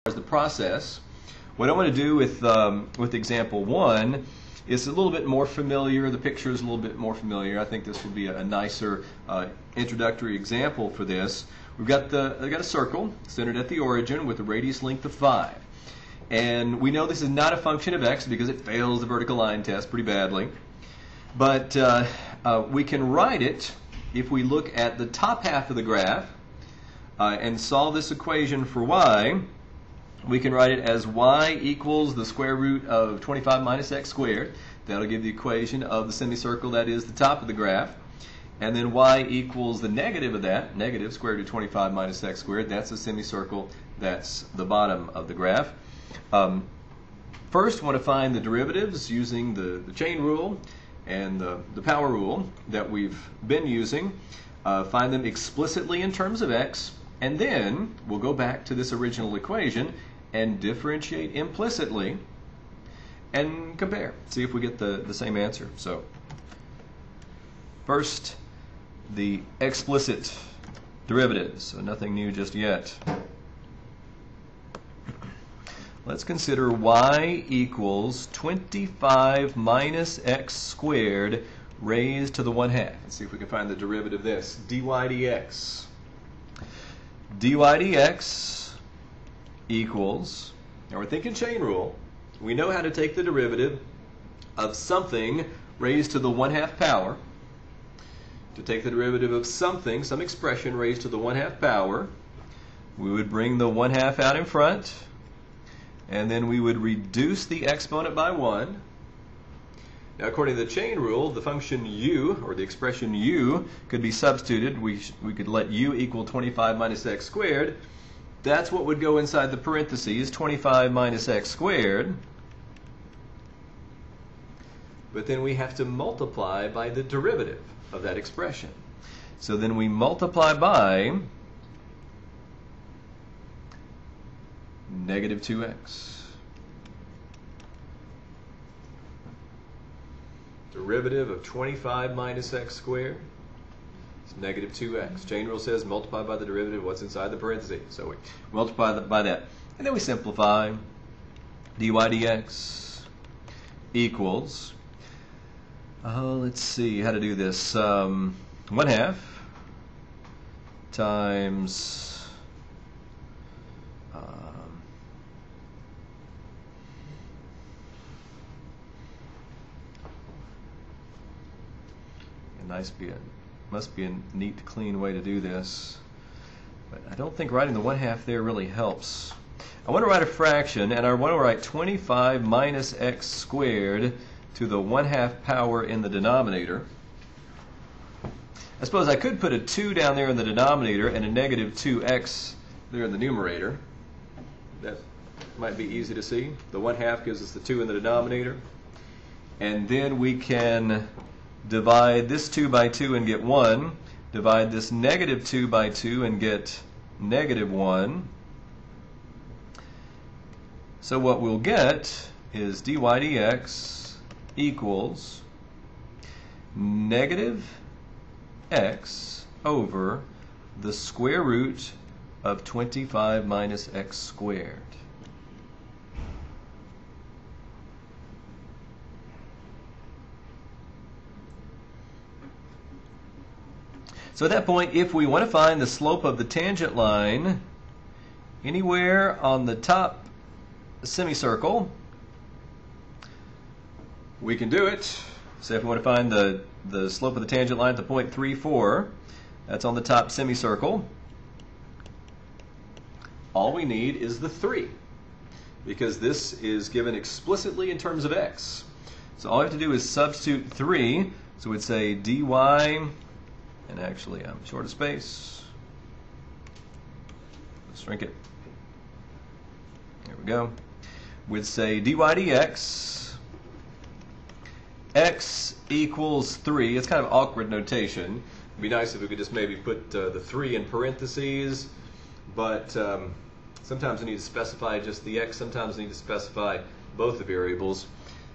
as the process. What I want to do with example 1 is a little bit more familiar. The picture is a little bit more familiar. I think this will be a nicer introductory example for this. We've got a circle centered at the origin with a radius length of 5. And we know this is not a function of x because it fails the vertical line test pretty badly. But we can write it if we look at the top half of the graph and solve this equation for y. We can write it as y equals the square root of 25 minus x squared. That'll give the equation of the semicircle that is the top of the graph. And then y equals the negative of that, negative square root of 25 minus x squared. That's the semicircle that's the bottom of the graph. First, we want to find the derivatives using the chain rule and the power rule that we've been using. Find them explicitly in terms of x, and then we'll go back to this original equation and differentiate implicitly and compare. See if we get the same answer. So first, the explicit derivatives. So nothing new just yet. Let's consider y equals 25 minus x squared raised to the 1/2. Let's see if we can find the derivative of this. dy dx. dy dx equals, now we're thinking chain rule. We know how to take the derivative of something raised to the 1/2 power. To take the derivative of something, some expression raised to the 1/2 power, we would bring the 1/2 out in front, and then we would reduce the exponent by 1. Now, according to the chain rule, the function u, or the expression u, could be substituted. We could let u equal 25 minus x squared. That's what would go inside the parentheses, 25 minus x squared. But then we have to multiply by the derivative of that expression. So then we multiply by negative 2x. Derivative of 25 minus x squared is negative 2x. Chain rule says multiply by the derivative of what's inside the parentheses. So we multiply by that. And then we simplify. dy dx equals, let's see how to do this. 1/2 times must be a neat, clean way to do this. But I don't think writing the 1/2 there really helps. I want to write a fraction, and I want to write 25 minus x squared to the 1/2 power in the denominator. I suppose I could put a 2 down there in the denominator and a negative 2x there in the numerator. That might be easy to see. The 1/2 gives us the 2 in the denominator. And then we can divide this 2 by 2 and get 1. Divide this negative 2 by 2 and get negative 1. So what we'll get is dy dx equals negative x over the square root of 25 minus x squared. So at that point, if we want to find the slope of the tangent line anywhere on the top semicircle, we can do it. So if we want to find the slope of the tangent line at the point 3,4, that's on the top semicircle, all we need is the 3, because this is given explicitly in terms of x. So all we have to do is substitute 3. So we'd say dy, and actually I'm short of space. Let's shrink it. There we go. We'd say dy dx, x equals 3. It's kind of awkward notation. It'd be nice if we could just maybe put the 3 in parentheses, but sometimes we need to specify just the x, sometimes we need to specify both the variables.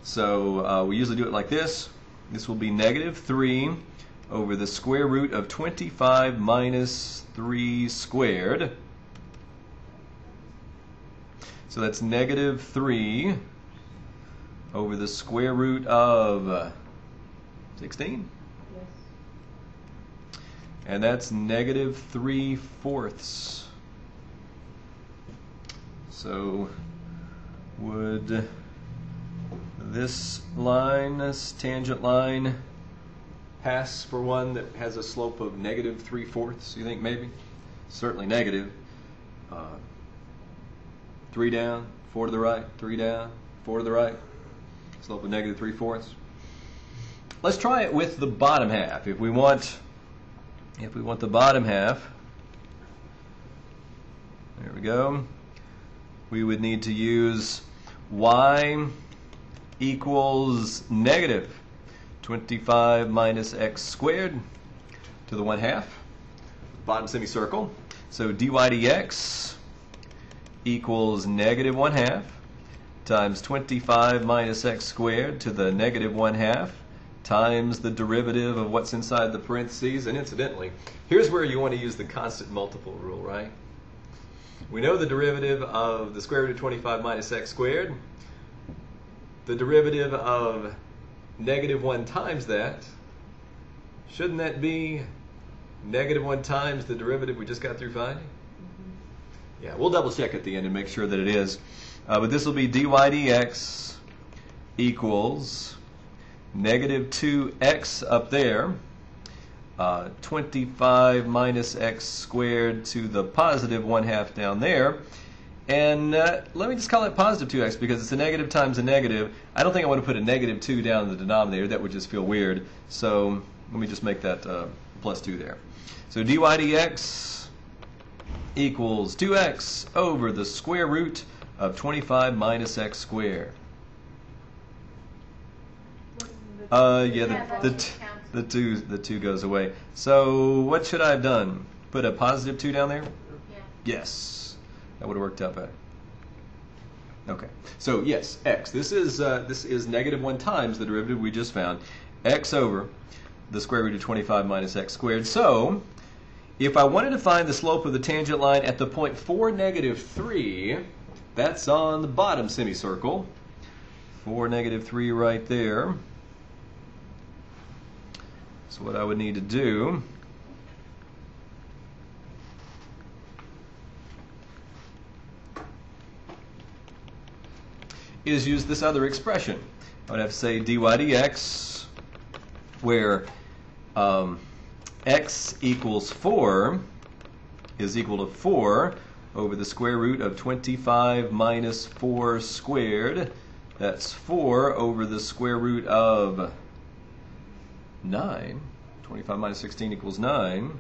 So we usually do it like this. This will be negative 3 over the square root of 25 minus 3 squared. So that's negative 3 over the square root of 16. Yes. And that's negative 3/4. So would this line, this tangent line, pass for one that has a slope of negative 3/4? You think maybe? Certainly negative. 3 down, 4 to the right, 3 down, 4 to the right. Slope of negative 3/4. Let's try it with the bottom half. If we want the bottom half, there we go. We would need to use y equals negative 25 minus x squared to the 1/2, bottom semicircle. So dy dx equals negative 1/2 times 25 minus x squared to the negative 1/2 times the derivative of what's inside the parentheses. And incidentally, here's where you want to use the constant multiple rule, right? We know the derivative of the square root of 25 minus x squared. The derivative of negative 1 times that, shouldn't that be negative 1 times the derivative we just got through finding? Mm-hmm. Yeah, we'll double check at the end and make sure that it is. But this will be dy dx equals negative 2x up there, 25 minus x squared to the positive 1/2 down there. And let me just call it positive 2x because it's a negative times a negative. I don't think I want to put a negative 2 down in the denominator. That would just feel weird. So let me just make that plus 2 there. So dy dx equals 2x over the square root of 25 minus x squared. Yeah, the 2 goes away. So what should I have done? Put a positive 2 down there? Yeah. Yes, that would have worked out better. Okay, so yes, x. This is negative 1 times the derivative we just found. X over the square root of 25 minus x squared. So if I wanted to find the slope of the tangent line at the point 4, negative 3, that's on the bottom semicircle. 4, negative 3 right there. So what I would need to do is use this other expression. I would have to say dy dx, where x equals 4 is equal to 4 over the square root of 25 minus 4 squared. That's 4 over the square root of 9. 25 minus 16 equals 9.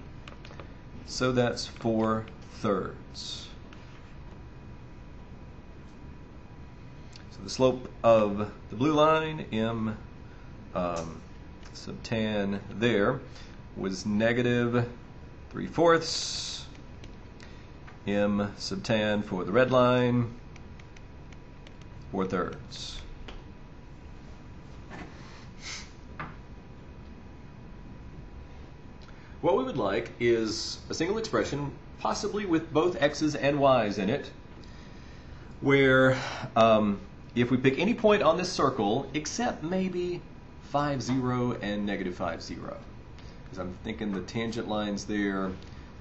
So that's 4/3. So the slope of the blue line, m sub tan there, was negative 3/4. M sub tan for the red line, 4/3. What we would like is a single expression, possibly with both x's and y's in it, where if we pick any point on this circle, except maybe 5, 0 and negative 5, 0, because I'm thinking the tangent lines there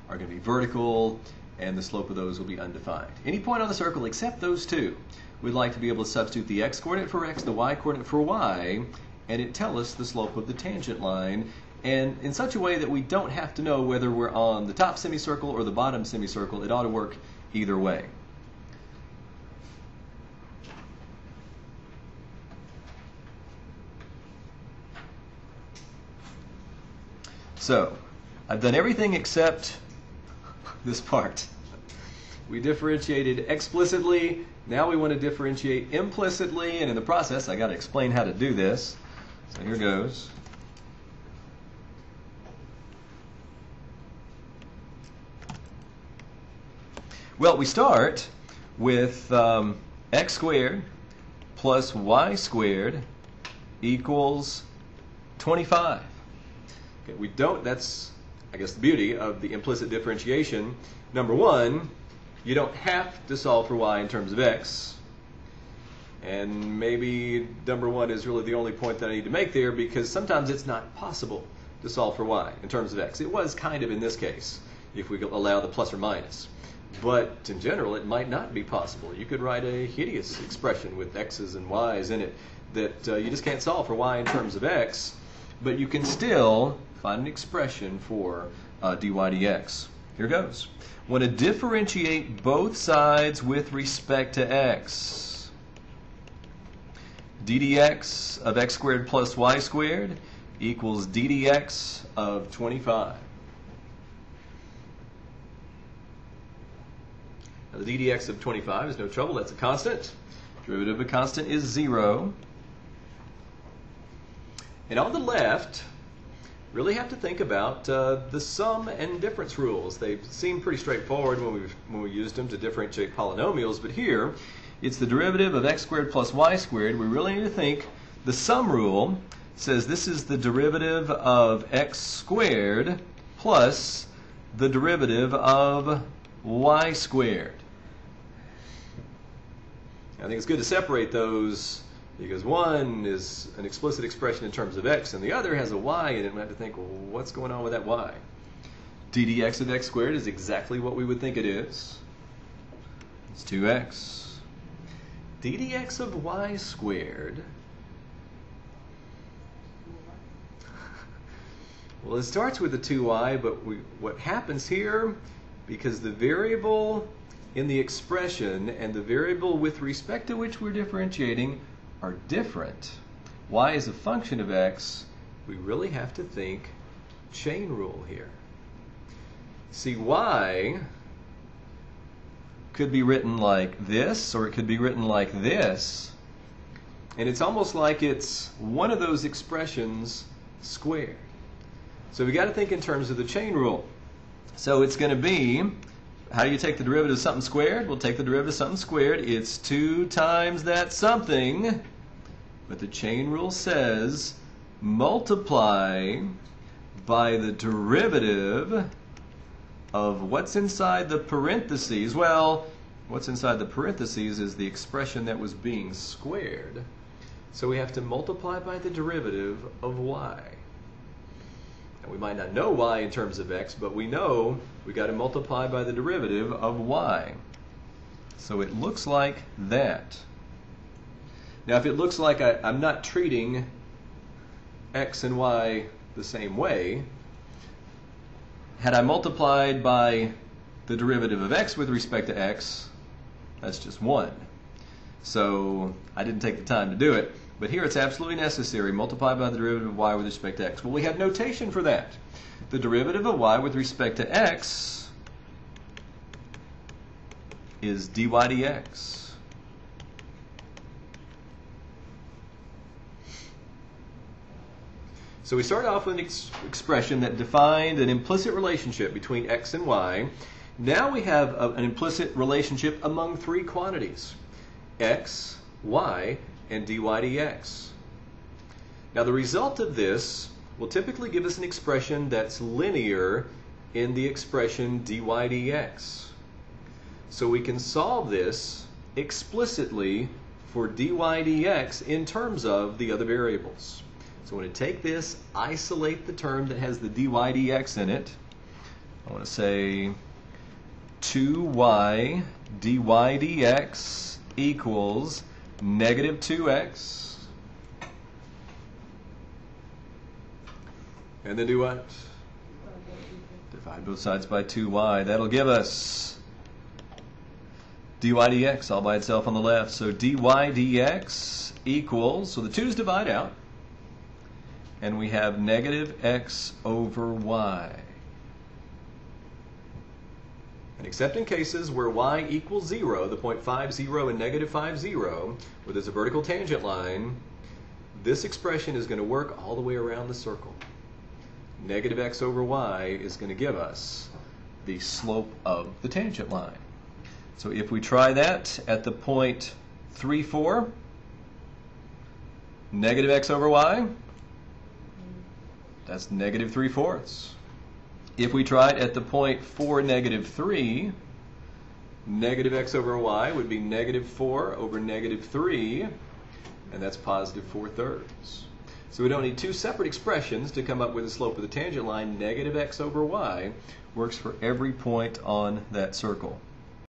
are going to be vertical, and the slope of those will be undefined. Any point on the circle except those two, we'd like to be able to substitute the x-coordinate for x, the y-coordinate for y, and it tell us the slope of the tangent line, and in such a way that we don't have to know whether we're on the top semicircle or the bottom semicircle. It ought to work either way. So, I've done everything except this part. We differentiated explicitly. Now we want to differentiate implicitly, and in the process, I got to explain how to do this. So here goes. Well, we start with x squared plus y squared equals 25. Okay, we don't, that's, I guess, the beauty of the implicit differentiation. Number one, You don't have to solve for y in terms of x. And maybe number one is really the only point that I need to make there, because sometimes it's not possible to solve for y in terms of x. It was kind of in this case, if we allow the plus or minus. But in general, it might not be possible. You could write a hideous expression with x's and y's in it that you just can't solve for y in terms of x, but you can still find an expression for dy dx. Here goes. Want to differentiate both sides with respect to x. d dx of x squared plus y squared equals d dx of 25. Now the d dx of 25 is no trouble. That's a constant. Derivative of a constant is 0. And on the left, really have to think about the sum and difference rules. They seem pretty straightforward when we used them to differentiate polynomials, but here it's the derivative of x squared plus y squared. We really need to think the sum rule says this is the derivative of x squared plus the derivative of y squared. I think it's good to separate those, because one is an explicit expression in terms of x, and the other has a y in it. We have to think, well, what's going on with that y? d dx of x squared is exactly what we would think it is. It's 2x. d dx of y squared, well, it starts with a 2y, but what happens here, because the variable in the expression and the variable with respect to which we're differentiating are different. Y is a function of x. We really have to think chain rule here. See, y could be written like this, or it could be written like this, and it's almost like it's one of those expressions squared. So we got to think in terms of the chain rule. So it's going to be, how do you take the derivative of something squared? We'll take the derivative of something squared. It's 2 times that something. But the chain rule says multiply by the derivative of what's inside the parentheses. Well, what's inside the parentheses is the expression that was being squared. So we have to multiply by the derivative of y. And we might not know y in terms of x, but we know we got to multiply by the derivative of y. So it looks like that. Now, if it looks like I'm not treating x and y the same way, had I multiplied by the derivative of x with respect to x, that's just 1. So I didn't take the time to do it. But here it's absolutely necessary. Multiply by the derivative of y with respect to x. Well, we have notation for that. The derivative of y with respect to x is dy dx. So we start off with an expression that defined an implicit relationship between x and y. Now we have an implicit relationship among 3 quantities: x, y, and dy dx. Now the result of this will typically give us an expression that's linear in the expression dy dx. So we can solve this explicitly for dy dx in terms of the other variables. So I want to take this, isolate the term that has the dy dx in it. I want to say 2y dy dx equals negative 2x. And then do what? Divide both sides by 2y. That'll give us dy dx all by itself on the left. So dy dx equals, so the 2's divide out, and we have negative x over y. And except in cases where y equals 0, the point 50 and negative 50, where there's a vertical tangent line, this expression is going to work all the way around the circle. Negative x over y is going to give us the slope of the tangent line. So if we try that at the point 3, 4, negative x over y, that's negative 3/4. If we try it at the point 4, negative 3, Negative x over y would be negative 4 over negative 3, and that's positive 4/3. So we don't need two separate expressions to come up with the slope of the tangent line. Negative x over y works for every point on that circle.